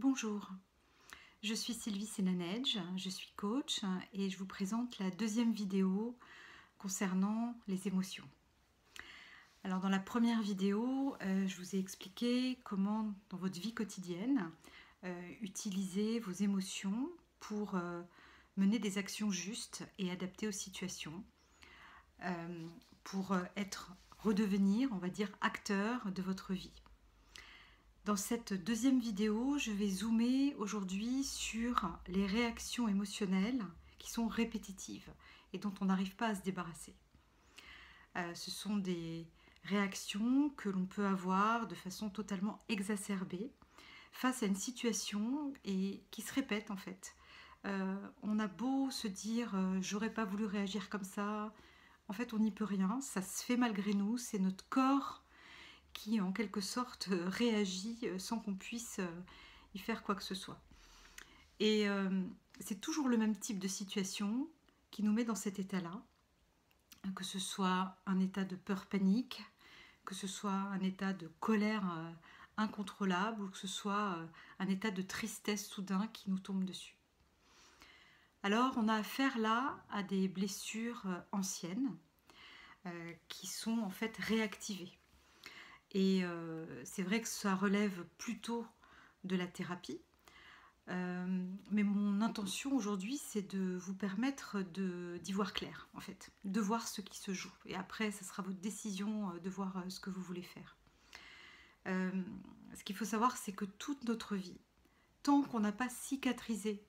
Bonjour, je suis Sylvie Senanej, je suis coach et je vous présente la deuxième vidéo concernant les émotions. Alors dans la première vidéo, je vous ai expliqué comment dans votre vie quotidienne utiliser vos émotions pour mener des actions justes et adaptées aux situations, pour redevenir, on va dire, acteur de votre vie. Dans cette deuxième vidéo, je vais zoomer aujourd'hui sur les réactions émotionnelles qui sont répétitives et dont on n'arrive pas à se débarrasser. Ce sont des réactions que l'on peut avoir de façon totalement exacerbée face à une situation et qui se répète en fait. On a beau se dire j'aurais pas voulu réagir comme ça, en fait on n'y peut rien, ça se fait malgré nous, c'est notre corps qui en quelque sorte réagit sans qu'on puisse y faire quoi que ce soit. Et c'est toujours le même type de situation qui nous met dans cet état-là, que ce soit un état de peur panique, que ce soit un état de colère incontrôlable ou que ce soit un état de tristesse soudain qui nous tombe dessus. Alors on a affaire là à des blessures anciennes qui sont en fait réactivées. Et c'est vrai que ça relève plutôt de la thérapie. Mais mon intention aujourd'hui, c'est de vous permettre d'y voir clair, en fait, de voir ce qui se joue. Et après, ça sera votre décision de voir ce que vous voulez faire. Ce qu'il faut savoir, c'est que toute notre vie, tant qu'on n'a pas cicatrisé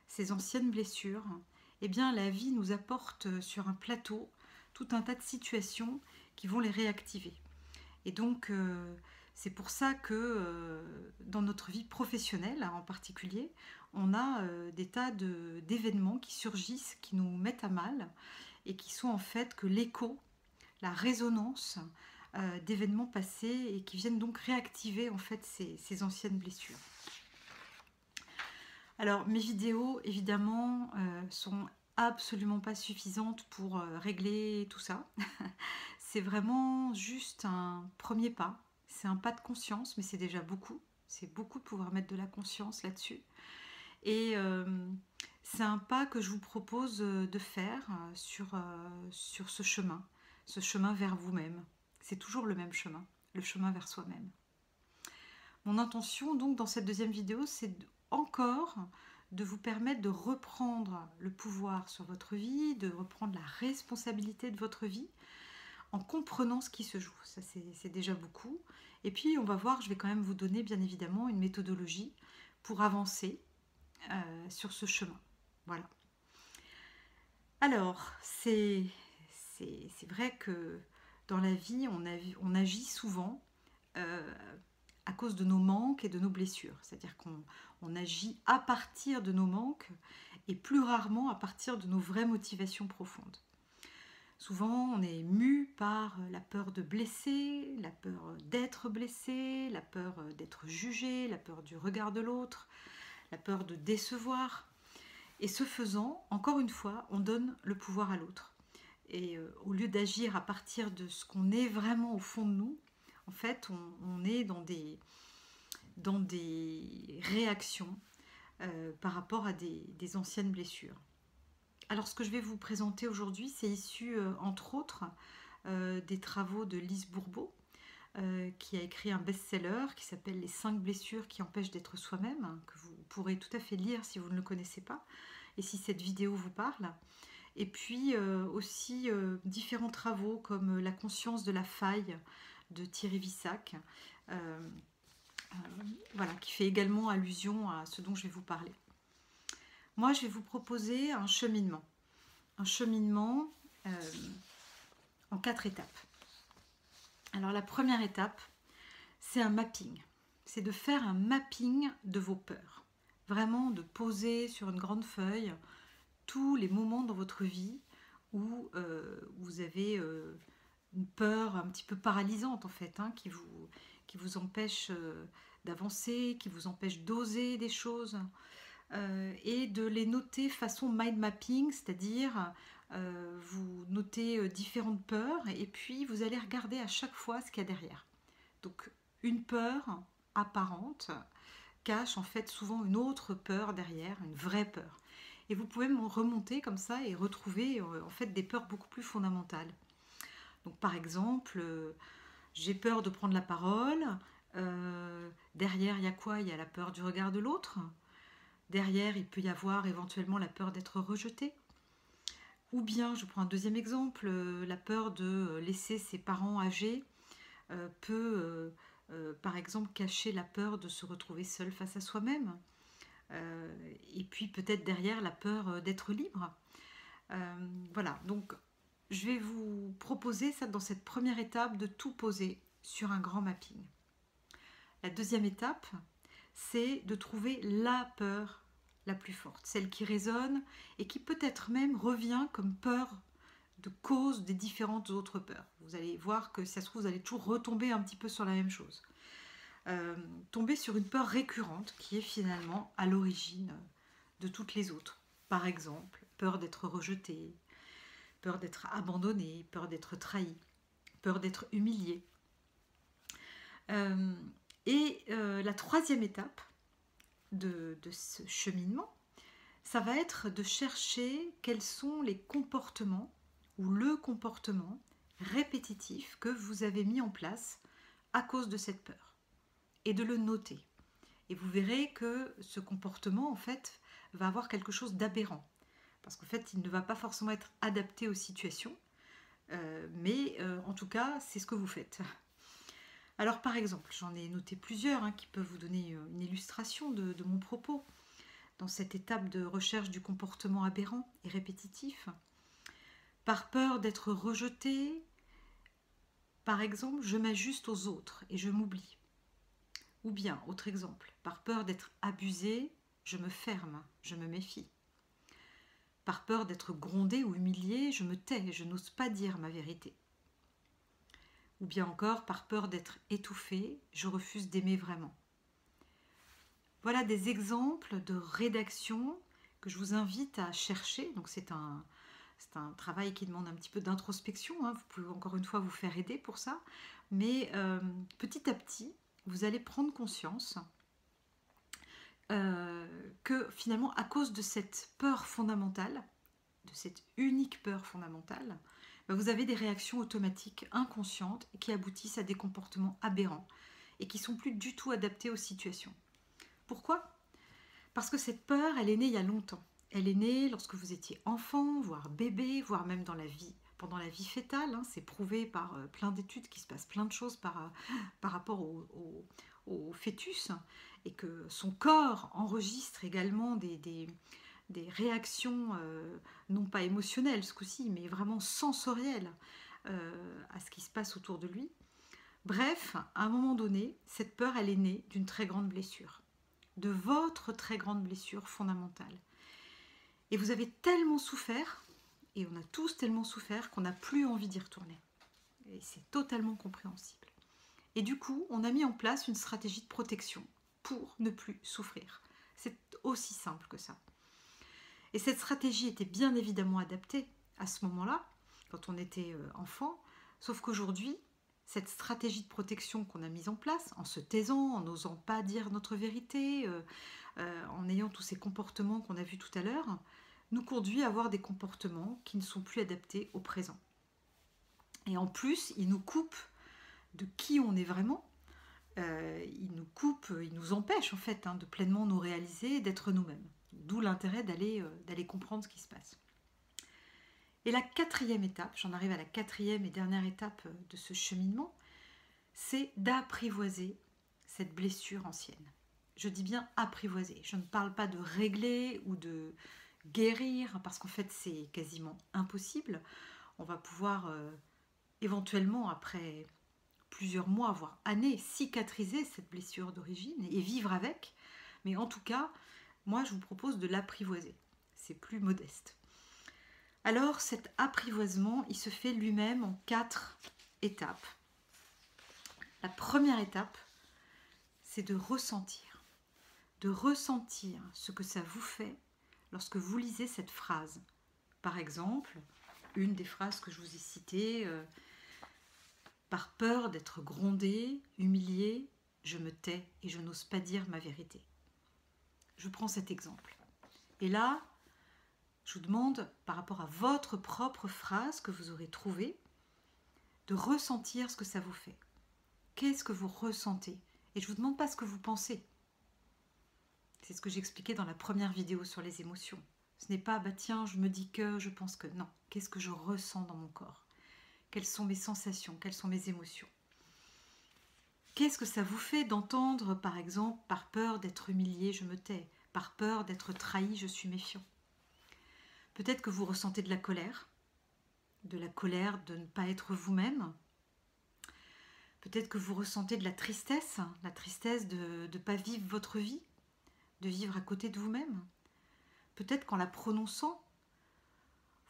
ces anciennes blessures, eh bien, la vie nous apporte sur un plateau tout un tas de situations qui vont les réactiver. Et donc, c'est pour ça que dans notre vie professionnelle en particulier, on a des tas d'événements qui surgissent, qui nous mettent à mal et qui sont en fait que l'écho, la résonance d'événements passés et qui viennent donc réactiver en fait ces anciennes blessures. Alors, mes vidéos, évidemment, sont absolument pas suffisantes pour régler tout ça. C'est vraiment juste un premier pas. C'est un pas de conscience, mais c'est déjà beaucoup. C'est beaucoup de pouvoir mettre de la conscience là-dessus. Et c'est un pas que je vous propose de faire sur ce chemin vers vous-même. C'est toujours le même chemin, le chemin vers soi-même. Mon intention, donc, dans cette deuxième vidéo, c'est encore de vous permettre de reprendre le pouvoir sur votre vie, de reprendre la responsabilité de votre vie, en comprenant ce qui se joue. Ça, c'est déjà beaucoup. Et puis, on va voir, je vais quand même vous donner, bien évidemment, une méthodologie pour avancer sur ce chemin. Voilà. Alors, c'est vrai que dans la vie, on agit souvent à cause de nos manques et de nos blessures. C'est-à-dire qu'on agit à partir de nos manques et plus rarement à partir de nos vraies motivations profondes. Souvent, on est mu par la peur de blesser, la peur d'être blessé, la peur d'être jugé, la peur du regard de l'autre, la peur de décevoir. Et ce faisant, encore une fois, on donne le pouvoir à l'autre. Et au lieu d'agir à partir de ce qu'on est vraiment au fond de nous, en fait, on est dans des réactions par rapport à des anciennes blessures. Alors, ce que je vais vous présenter aujourd'hui, c'est issu, entre autres, des travaux de Lise Bourbeau, qui a écrit un best-seller qui s'appelle « Les 5 blessures qui empêchent d'être soi-même », que vous pourrez tout à fait lire si vous ne le connaissez pas, et si cette vidéo vous parle. Et puis aussi différents travaux comme « La conscience de la faille » de Thierry Vissac, voilà, qui fait également allusion à ce dont je vais vous parler. Moi, je vais vous proposer un cheminement en 4 étapes. Alors la première étape, c'est un mapping. C'est de faire un mapping de vos peurs. Vraiment de poser sur une grande feuille tous les moments dans votre vie où vous avez une peur un petit peu paralysante en fait, hein, qui vous empêche d'avancer, qui vous empêche d'oser des choses. Et de les noter façon mind mapping, c'est-à-dire vous notez différentes peurs et puis vous allez regarder à chaque fois ce qu'il y a derrière. Donc une peur apparente, cache en fait souvent une autre peur derrière, une vraie peur. Et vous pouvez remonter comme ça et retrouver en fait des peurs beaucoup plus fondamentales. Donc par exemple, j'ai peur de prendre la parole. Derrière, il y a quoi? Il y a la peur du regard de l'autre. Derrière, il peut y avoir éventuellement la peur d'être rejeté. Ou bien, je prends un deuxième exemple, la peur de laisser ses parents âgés peut, par exemple, cacher la peur de se retrouver seul face à soi-même. Et puis peut-être derrière la peur d'être libre. Voilà, donc je vais vous proposer ça dans cette première étape de tout poser sur un grand mapping. La deuxième étape, c'est de trouver la peur la plus forte, celle qui résonne et qui peut-être même revient comme peur de cause des différentes autres peurs. Vous allez voir que si ça se trouve, vous allez toujours retomber un petit peu sur la même chose. Tomber sur une peur récurrente qui est finalement à l'origine de toutes les autres. Par exemple, peur d'être rejeté, peur d'être abandonné, peur d'être trahi, peur d'être humilié. La troisième étape de ce cheminement, ça va être de chercher quels sont les comportements ou le comportement répétitif que vous avez mis en place à cause de cette peur et de le noter. Et vous verrez que ce comportement en fait va avoir quelque chose d'aberrant parce qu'en fait il ne va pas forcément être adapté aux situations mais en tout cas c'est ce que vous faites. Alors par exemple, j'en ai noté plusieurs qui peuvent vous donner une illustration de mon propos dans cette étape de recherche du comportement aberrant et répétitif. Par peur d'être rejeté, par exemple, je m'ajuste aux autres et je m'oublie. Ou bien, autre exemple, par peur d'être abusé, je me ferme, je me méfie. Par peur d'être grondé ou humilié, je me tais, je n'ose pas dire ma vérité. Ou bien encore, par peur d'être étouffé, je refuse d'aimer vraiment. Voilà des exemples de rédaction que je vous invite à chercher. Donc c'est un travail qui demande un petit peu d'introspection. Vous pouvez encore une fois vous faire aider pour ça. Mais petit à petit, vous allez prendre conscience que finalement, à cause de cette peur fondamentale, de cette unique peur fondamentale, vous avez des réactions automatiques inconscientes qui aboutissent à des comportements aberrants et qui ne sont plus du tout adaptés aux situations. Pourquoi? Parce que cette peur, elle est née il y a longtemps. Elle est née lorsque vous étiez enfant, voire bébé, voire même dans la vie, pendant la vie fœtale. C'est prouvé par plein d'études qu'il se passe plein de choses par rapport au fœtus et que son corps enregistre également des réactions, non pas émotionnelles ce coup-ci, mais vraiment sensorielles à ce qui se passe autour de lui. Bref, à un moment donné, cette peur, elle est née d'une très grande blessure, de votre très grande blessure fondamentale. Et vous avez tellement souffert, et on a tous tellement souffert qu'on n'a plus envie d'y retourner. Et c'est totalement compréhensible. Et du coup, on a mis en place une stratégie de protection pour ne plus souffrir. C'est aussi simple que ça. Et cette stratégie était bien évidemment adaptée à ce moment-là, quand on était enfant, sauf qu'aujourd'hui, cette stratégie de protection qu'on a mise en place, en se taisant, en n'osant pas dire notre vérité, en ayant tous ces comportements qu'on a vus tout à l'heure, nous conduit à avoir des comportements qui ne sont plus adaptés au présent. Et en plus, ils nous coupent de qui on est vraiment, ils nous coupent, ils nous empêchent en fait de pleinement nous réaliser, d'être nous-mêmes. D'où l'intérêt d'aller comprendre ce qui se passe. Et la quatrième étape, j'en arrive à la quatrième et dernière étape de ce cheminement, c'est d'apprivoiser cette blessure ancienne. Je dis bien apprivoiser. Je ne parle pas de régler ou de guérir, parce qu'en fait c'est quasiment impossible. On va pouvoir éventuellement, après plusieurs mois, voire années, cicatriser cette blessure d'origine et vivre avec. Mais en tout cas, moi je vous propose de l'apprivoiser. C'est plus modeste. Alors cet apprivoisement, il se fait lui-même en 4 étapes. La première étape, c'est de ressentir ce que ça vous fait lorsque vous lisez cette phrase. Par exemple, une des phrases que je vous ai citées, par peur d'être grondé, humilié, je me tais et je n'ose pas dire ma vérité. Je prends cet exemple. Et là, je vous demande, par rapport à votre propre phrase que vous aurez trouvée, de ressentir ce que ça vous fait. Qu'est-ce que vous ressentez? Et je ne vous demande pas ce que vous pensez. C'est ce que j'expliquais dans la première vidéo sur les émotions. Ce n'est pas, bah tiens, je me dis que, je pense que. Non, qu'est-ce que je ressens dans mon corps? Quelles sont mes sensations? Quelles sont mes émotions? Qu'est-ce que ça vous fait d'entendre, par exemple, par peur d'être humilié, je me tais, par peur d'être trahi, je suis méfiant? Peut-être que vous ressentez de la colère de ne pas être vous-même. Peut-être que vous ressentez de la tristesse de ne pas vivre votre vie, de vivre à côté de vous-même. Peut-être qu'en la prononçant,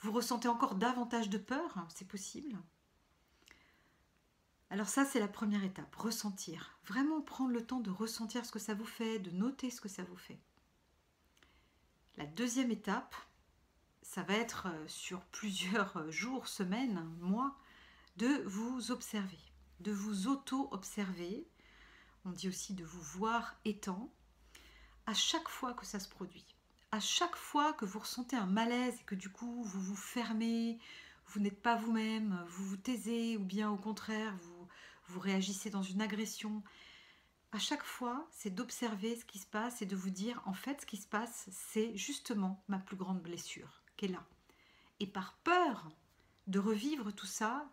vous ressentez encore davantage de peur, c'est possible. Alors ça, c'est la première étape, ressentir. Vraiment prendre le temps de ressentir ce que ça vous fait, de noter ce que ça vous fait. La deuxième étape, ça va être sur plusieurs jours, semaines, mois, de vous observer, de vous auto-observer. On dit aussi de vous voir étant, à chaque fois que ça se produit. À chaque fois que vous ressentez un malaise et que du coup vous vous fermez, vous n'êtes pas vous-même, vous vous taisez ou bien au contraire vous réagissez dans une agression, à chaque fois c'est d'observer ce qui se passe et de vous dire en fait ce qui se passe c'est justement ma plus grande blessure qui est là. Et par peur de revivre tout ça,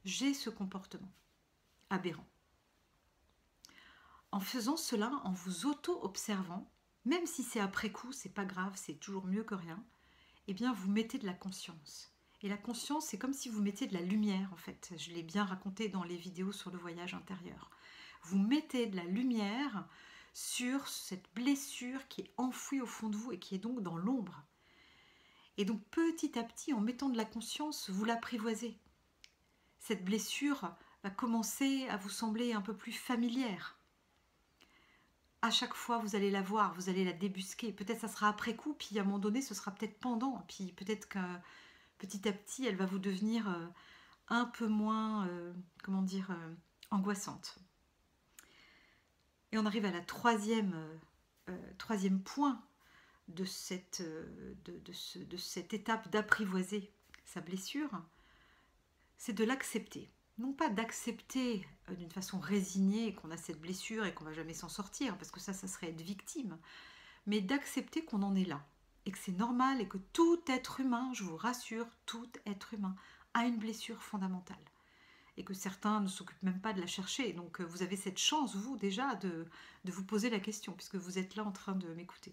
j'ai ce comportement aberrant. En faisant cela, en vous auto-observant, même si c'est après coup, c'est pas grave, c'est toujours mieux que rien, eh bien vous mettez de la conscience. Et la conscience, c'est comme si vous mettiez de la lumière en fait. Je l'ai bien raconté dans les vidéos sur le voyage intérieur. Vous mettez de la lumière sur cette blessure qui est enfouie au fond de vous et qui est donc dans l'ombre. Et donc petit à petit, en mettant de la conscience, vous l'apprivoisez. Cette blessure va commencer à vous sembler un peu plus familière. À chaque fois, vous allez la voir, vous allez la débusquer. Peut-être ça sera après coup, puis à un moment donné, ce sera peut-être pendant. Puis peut-être que petit à petit, elle va vous devenir un peu moins, angoissante. Et on arrive à la troisième point de cette étape d'apprivoiser sa blessure, c'est de l'accepter. Non pas d'accepter d'une façon résignée qu'on a cette blessure et qu'on ne va jamais s'en sortir, parce que ça serait être victime, mais d'accepter qu'on en est là, et que c'est normal, et que tout être humain, je vous rassure, tout être humain a une blessure fondamentale, et que certains ne s'occupent même pas de la chercher. Donc vous avez cette chance, vous, déjà, de vous poser la question, puisque vous êtes là en train de m'écouter.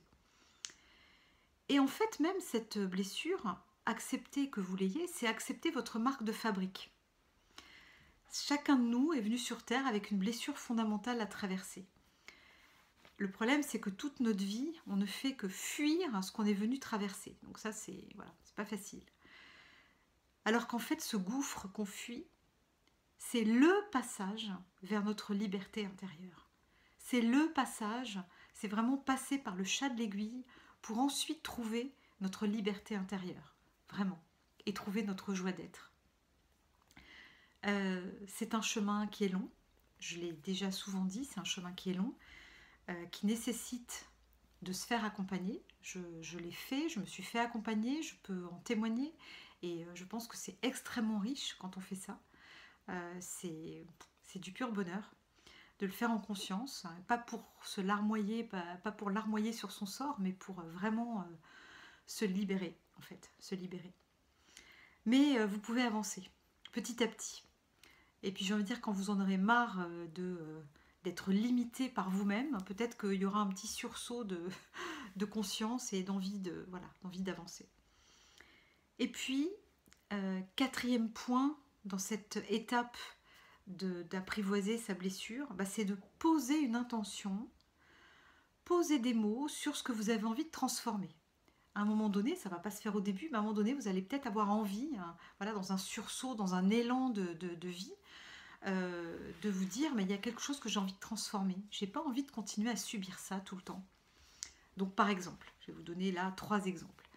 Et en fait, même cette blessure, accepter que vous l'ayez, c'est accepter votre marque de fabrique. Chacun de nous est venu sur Terre avec une blessure fondamentale à traverser. Le problème, c'est que toute notre vie, on ne fait que fuir ce qu'on est venu traverser. Donc ça, c'est pas facile. Alors qu'en fait, ce gouffre qu'on fuit, c'est le passage vers notre liberté intérieure. C'est le passage, c'est vraiment passer par le chat de l'aiguille pour ensuite trouver notre liberté intérieure, vraiment, et trouver notre joie d'être. C'est un chemin qui est long, je l'ai déjà souvent dit, c'est un chemin qui est long, qui nécessite de se faire accompagner. Je l'ai fait, je me suis fait accompagner, je peux en témoigner, et je pense que c'est extrêmement riche quand on fait ça. C'est du pur bonheur de le faire en conscience, pas pour se larmoyer, pas pour larmoyer sur son sort, mais pour vraiment se libérer, en fait, se libérer. Mais vous pouvez avancer, petit à petit. Et puis j'ai envie de dire, quand vous en aurez marre d'être limité par vous-même, peut-être qu'il y aura un petit sursaut de conscience et d'envie d'avancer. Et puis, quatrième point dans cette étape d'apprivoiser sa blessure, c'est de poser une intention, poser des mots sur ce que vous avez envie de transformer. À un moment donné, ça ne va pas se faire au début, mais à un moment donné, vous allez peut-être avoir envie, dans un sursaut, dans un élan de vie, de vous dire, mais il y a quelque chose que j'ai envie de transformer. Je n'ai pas envie de continuer à subir ça tout le temps. Donc par exemple, je vais vous donner là 3 exemples.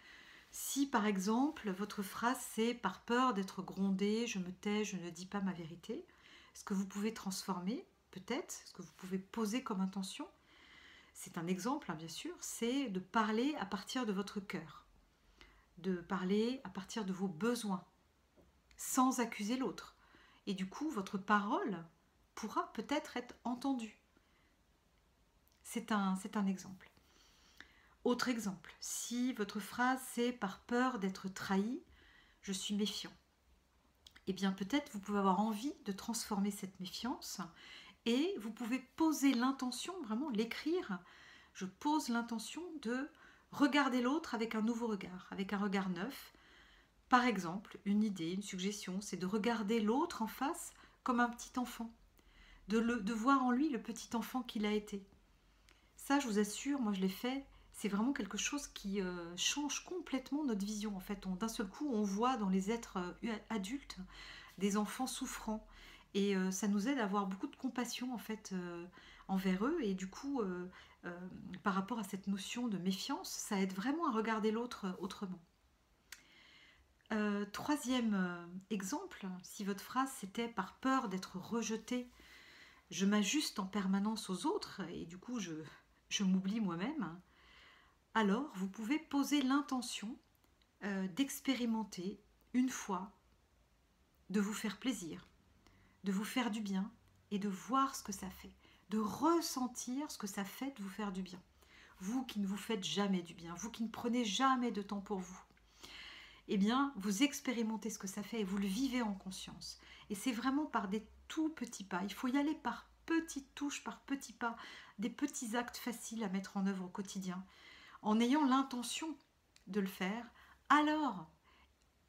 Si par exemple, votre phrase c'est « par peur d'être grondé, je me tais, je ne dis pas ma vérité », ce que vous pouvez transformer, peut-être, ce que vous pouvez poser comme intention, c'est un exemple, hein, bien sûr, c'est de parler à partir de votre cœur, de parler à partir de vos besoins, sans accuser l'autre. Et du coup, votre parole pourra peut-être être entendue. C'est un exemple. Autre exemple, si votre phrase c'est par peur d'être trahi, je suis méfiant. Eh bien peut-être vous pouvez avoir envie de transformer cette méfiance et vous pouvez poser l'intention, vraiment l'écrire. Je pose l'intention de regarder l'autre avec un nouveau regard, avec un regard neuf. Par exemple, une idée, une suggestion, c'est de regarder l'autre en face comme un petit enfant, de voir en lui le petit enfant qu'il a été. Ça, je vous assure, moi je l'ai fait, c'est vraiment quelque chose qui change complètement notre vision. En fait, d'un seul coup, on voit dans les êtres adultes des enfants souffrants. Et ça nous aide à avoir beaucoup de compassion en fait envers eux. Et du coup, par rapport à cette notion de méfiance, ça aide vraiment à regarder l'autre autrement. Troisième exemple, si votre phrase c'était par peur d'être rejeté, je m'ajuste en permanence aux autres et du coup je m'oublie moi-même, alors vous pouvez poser l'intention d'expérimenter une fois, de vous faire plaisir, de vous faire du bien et de voir ce que ça fait, de ressentir ce que ça fait de vous faire du bien. Vous qui ne vous faites jamais du bien, vous qui ne prenez jamais de temps pour vous, eh bien, vous expérimentez ce que ça fait et vous le vivez en conscience. Et c'est vraiment par des tout petits pas. Il faut y aller par petites touches, par petits pas, des petits actes faciles à mettre en œuvre au quotidien. En ayant l'intention de le faire, alors,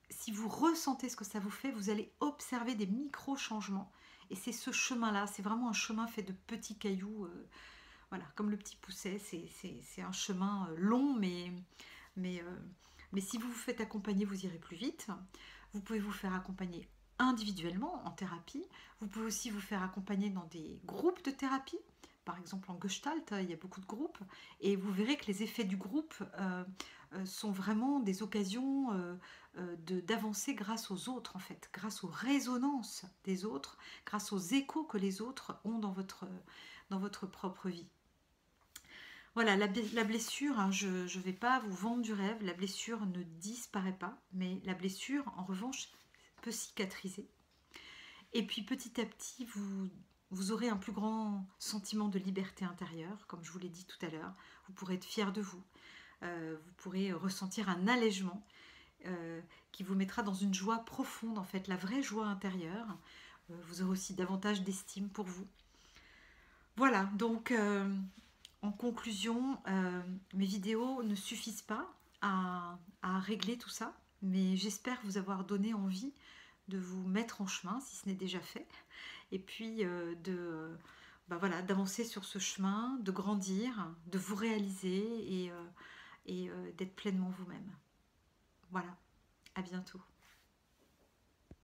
si vous ressentez ce que ça vous fait, vous allez observer des micro-changements. Et c'est ce chemin-là, c'est vraiment un chemin fait de petits cailloux, voilà, comme le petit pousset. C'est un chemin long, mais si vous vous faites accompagner, vous irez plus vite. Vous pouvez vous faire accompagner individuellement en thérapie. Vous pouvez aussi vous faire accompagner dans des groupes de thérapie. Par exemple, en Gestalt, il y a beaucoup de groupes. Et vous verrez que les effets du groupe sont vraiment des occasions d'avancer grâce aux autres, en fait, grâce aux résonances des autres, grâce aux échos que les autres ont dans votre propre vie. Voilà, la blessure, hein, je ne vais pas vous vendre du rêve, la blessure ne disparaît pas, mais la blessure, en revanche, peut cicatriser. Et puis petit à petit, vous aurez un plus grand sentiment de liberté intérieure, comme je vous l'ai dit tout à l'heure. Vous pourrez être fier de vous. Vous pourrez ressentir un allègement qui vous mettra dans une joie profonde, en fait, la vraie joie intérieure. Vous aurez aussi davantage d'estime pour vous. Voilà, donc en conclusion, mes vidéos ne suffisent pas à régler tout ça, mais j'espère vous avoir donné envie de vous mettre en chemin, si ce n'est déjà fait, et puis voilà, d'avancer sur ce chemin, de grandir, de vous réaliser et d'être pleinement vous-même. Voilà, à bientôt.